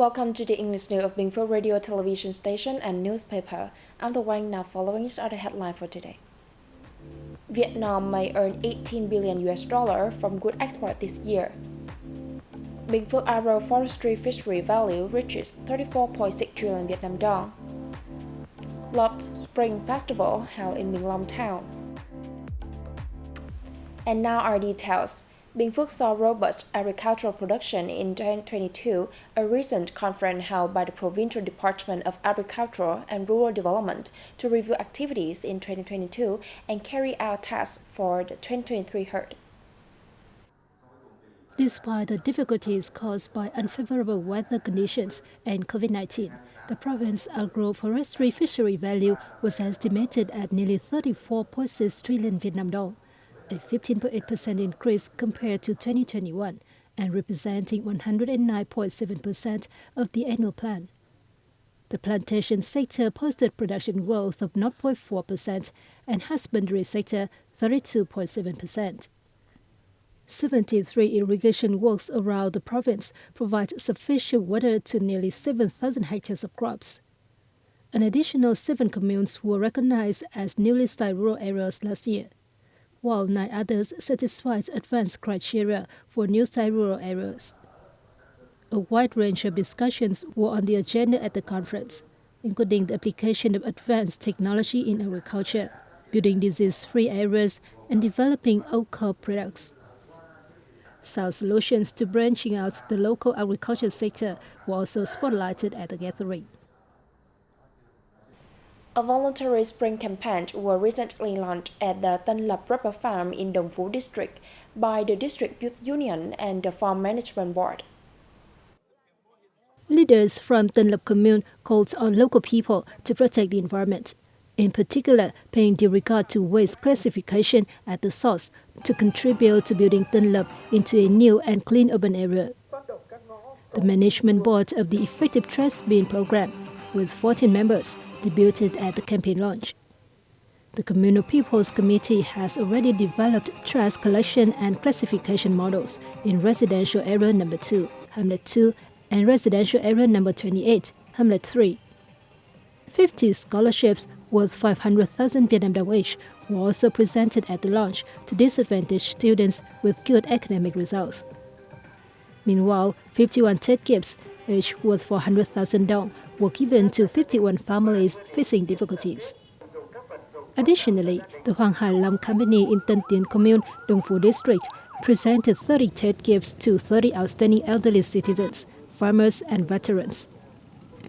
Welcome to the English news of Binh Phuoc radio, television station, and newspaper. I'm the one now following are the headlines for today. Vietnam may earn $18 billion from wood export this year. Binh Phuoc agro-forestry-fishery value reaches 34.6 trillion Vietnam dong. Loved Spring Festival held in Binh Long town. And now our details. Binh Phuoc saw robust agricultural production in 2022, a recent conference held by the Provincial Department of Agriculture and Rural Development to review activities in 2022 and carry out tasks for the 2023 herd. Despite the difficulties caused by unfavorable weather conditions and COVID-19, the province's agro-forestry-fishery value was estimated at nearly 34.6 trillion Vietnam dong, a 15.8% increase compared to 2021 and representing 109.7% of the annual plan. The plantation sector posted production growth of 0.4% and husbandry sector 32.7%. 73 irrigation works around the province provide sufficient water to nearly 7,000 hectares of crops. An additional 7 communes were recognized as newly styled rural areas last year, while 9 others satisfied advanced criteria for new style rural areas. A wide range of discussions were on the agenda at the conference, including the application of advanced technology in agriculture, building disease-free areas, and developing old-crop products. Sound solutions to branching out the local agriculture sector were also spotlighted at the gathering. A voluntary spring campaign was recently launched at the Tân Lập Rubber Farm in Dong Phu District by the District Youth Union and the Farm Management Board. Leaders from Tân Lập Commune called on local people to protect the environment, in particular paying due regard to waste classification at the source to contribute to building Tân Lập into a new and clean urban area. The management board of the Effective Trash Bin Program, with 14 members, debuted at the campaign launch. The Communal People's Committee has already developed trash collection and classification models in Residential Area Number 2, Hamlet 2, and Residential Area Number 28, Hamlet 3. 50 scholarships worth 500,000 Vietnam dong each were also presented at the launch to disadvantaged students with good academic results. Meanwhile, 51 TED gifts, each worth 400,000 dong, were given to 51 families facing difficulties. Additionally, the Hoàng Hải Long Company in Tân Tiến Commune, Dong Phu District, presented 30 TED gifts to 30 outstanding elderly citizens, farmers, and veterans.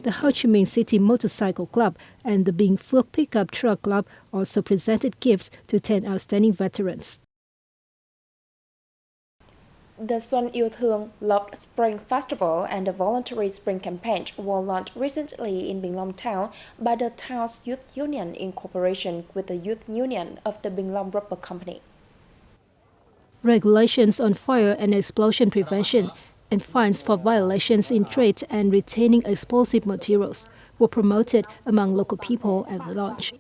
The Ho Chi Minh City Motorcycle Club and the Binh Phuoc Pickup Truck Club also presented gifts to 10 outstanding veterans. The Xuân Yêu Thương Loved Spring Festival and the voluntary spring campaign were launched recently in Binh Long town by the town's youth union in cooperation with the youth union of the Binh Long Rubber Company. Regulations on fire and explosion prevention and fines for violations in trade and retaining explosive materials were promoted among local people at the launch.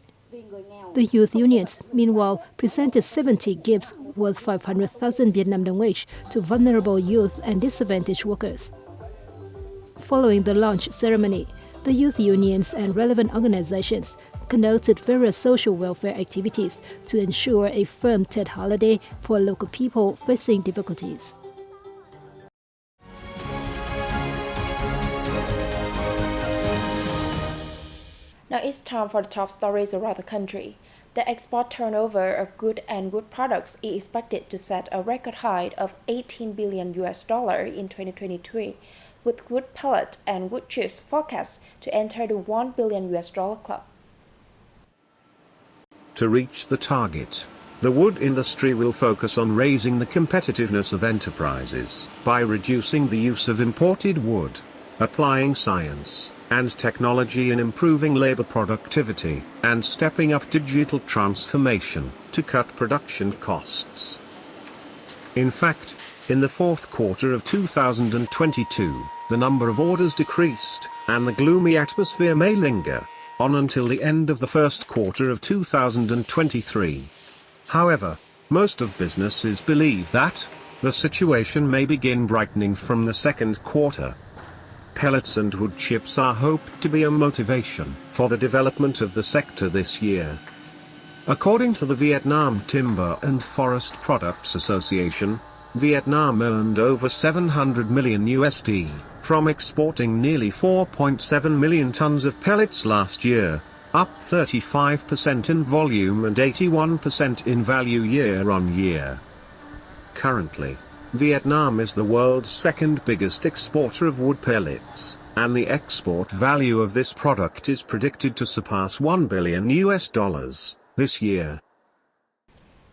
The youth unions, meanwhile, presented 70 gifts worth 500,000 Vietnam dong each to vulnerable youth and disadvantaged workers. Following the launch ceremony, the youth unions and relevant organizations conducted various social welfare activities to ensure a firm Tet holiday for local people facing difficulties. Now it's time for the top stories around the country. The export turnover of goods and wood products is expected to set a record high of $18 billion in 2023, with wood pellets and wood chips forecast to enter the $1 billion club. To reach the target, the wood industry will focus on raising the competitiveness of enterprises by reducing the use of imported wood, applying science and technology in improving labor productivity, and stepping up digital transformation to cut production costs. In fact, in the fourth quarter of 2022, the number of orders decreased, and the gloomy atmosphere may linger on until the end of the first quarter of 2023. However, most of businesses believe that the situation may begin brightening from the second quarter. pellets and wood chips are hoped to be a motivation for the development of the sector this year. According to the Vietnam Timber and Forest Products Association, Vietnam earned over $700 million from exporting nearly 4.7 million tons of pellets last year, up 35% in volume and 81% in value year on year. Currently, Vietnam is the world's second biggest exporter of wood pellets, and the export value of this product is predicted to surpass $1 billion this year.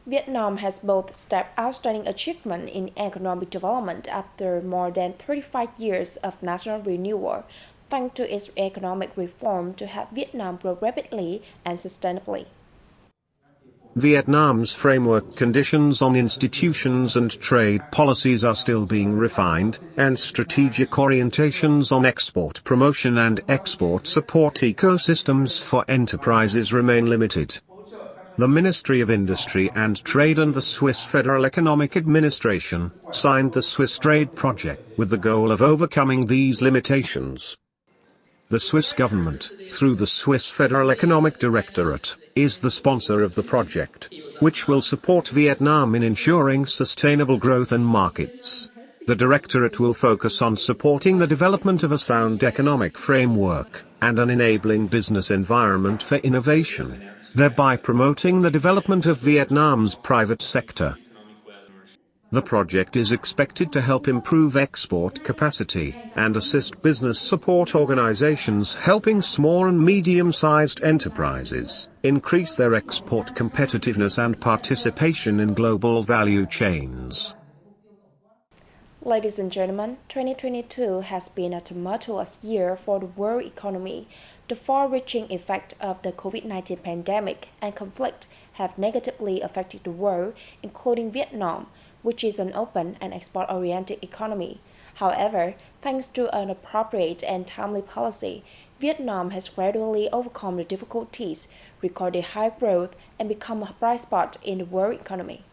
Vietnam has both stepped outstanding achievement in economic development after more than 35 years of national renewal, thanks to its economic reform to help Vietnam grow rapidly and sustainably. Vietnam's framework conditions on institutions and trade policies are still being refined, and strategic orientations on export promotion and export support ecosystems for enterprises remain limited. The Ministry of Industry and Trade and the Swiss Federal Economic Administration signed the Swiss Trade Project with the goal of overcoming these limitations. The Swiss government, through the Swiss Federal Economic Directorate, is the sponsor of the project, which will support Vietnam in ensuring sustainable growth and markets. The Directorate will focus on supporting the development of a sound economic framework and an enabling business environment for innovation, thereby promoting the development of Vietnam's private sector. The project is expected to help improve export capacity and assist business support organizations helping small and medium-sized enterprises increase their export competitiveness and participation in global value chains. Ladies and gentlemen, 2022 has been a tumultuous year for the world economy. The far-reaching effect of the COVID-19 pandemic and conflict have negatively affected the world, including Vietnam, which is an open and export-oriented economy. However, thanks to an appropriate and timely policy, Vietnam has gradually overcome the difficulties, recorded high growth, and become a bright spot in the world economy.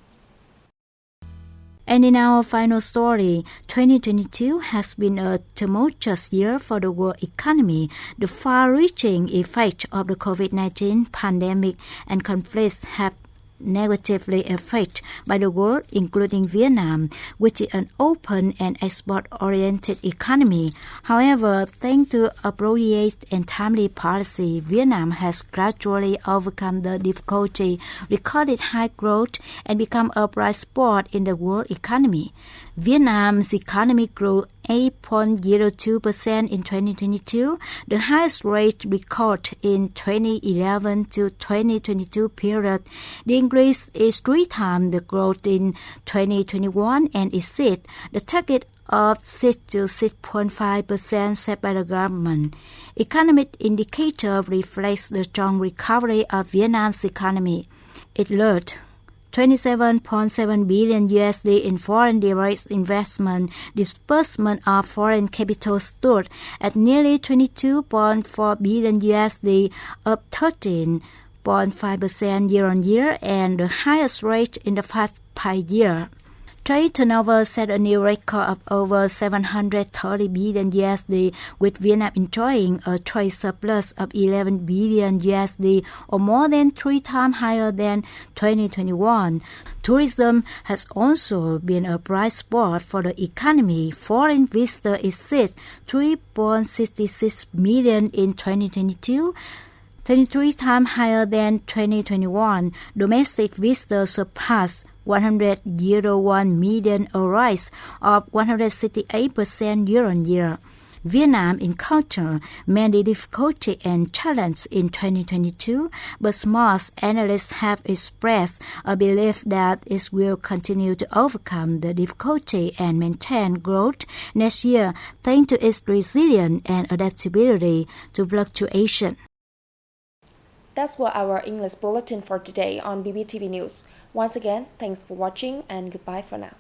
And in our final story, 2022 has been a tumultuous year for the world economy. The far-reaching effects of the COVID-19 pandemic and conflicts have negatively affected by the world, including Vietnam, which is an open and export-oriented economy. However, thanks to appropriate and timely policy, Vietnam has gradually overcome the difficulty, recorded high growth, and become a bright spot in the world economy. Vietnam's economy grew 8.02% in 2022, the highest rate recorded in 2011 to 2022 period. The increase is 3 times the growth in 2021 and exceeds the target of 6 to 6.5% set by the government. Economic indicator reflects the strong recovery of Vietnam's economy. It learned $27.7 billion in foreign direct investment. Disbursement of foreign capital stood at nearly $22.4 billion, up 13.5% year-on-year, and the highest rate in the past 5 years. Trade turnover set a new record of over $730 billion, with Vietnam enjoying a trade surplus of $11 billion, or more than 3 times higher than 2021. Tourism has also been a bright spot for the economy. Foreign visitors exceed 3.66 million in 2022, 23 times higher than 2021. Domestic visitors surpassed 101 million, a rise of 168% year-on-year. Vietnam encountered many difficulties and challenges in 2022, but smart analysts have expressed a belief that it will continue to overcome the difficulty and maintain growth next year thanks to its resilience and adaptability to fluctuation. That's what our English bulletin for today on BPTV News. Once again, thanks for watching and goodbye for now.